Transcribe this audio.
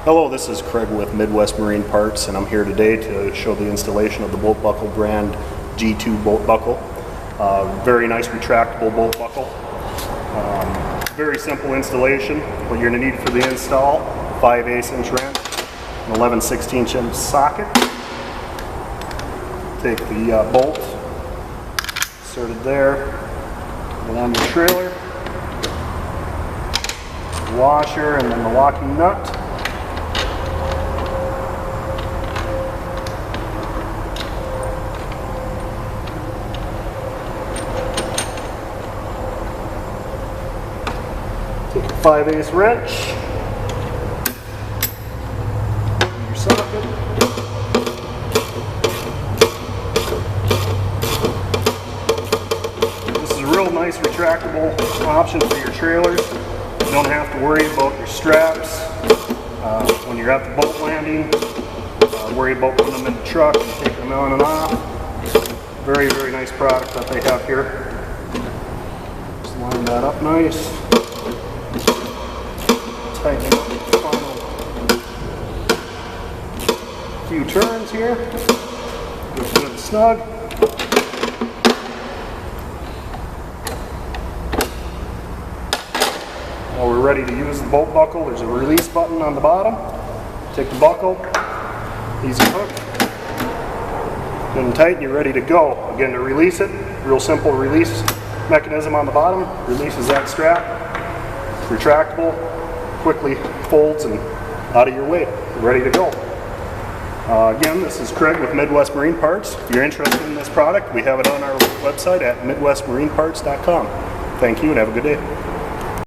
Hello, this is Craig with Midwest Marine Parts, and I'm here today to show the installation of the bolt buckle brand G2 bolt buckle. Very nice retractable bolt buckle. Very simple installation. What you're going to need for the install: 5/8 inch wrench, an 11/16 inch socket. Take the bolt, insert it there, put it on your trailer, the washer, and then the locking nut. Take your 5/8 wrench, your socket, this is a real nice retractable option for your trailers. You don't have to worry about your straps when you're at the boat landing. Worry about putting them in the truck and taking them on and off. Very, very nice product that they have here. Just line that up nice. Tightening up the final few turns here. Get good and snug. Now we're ready to use the bolt buckle. There's a release button on the bottom. Take the buckle, easy hook, good and tight, and you're ready to go. Again, to release it, real simple release mechanism on the bottom. Releases that strap. It's retractable. Quickly folds and out of your way, ready to go. Again, this is Craig with Midwest Marine Parts. If you're interested in this product, we have it on our website at midwestmarineparts.com. Thank you and have a good day.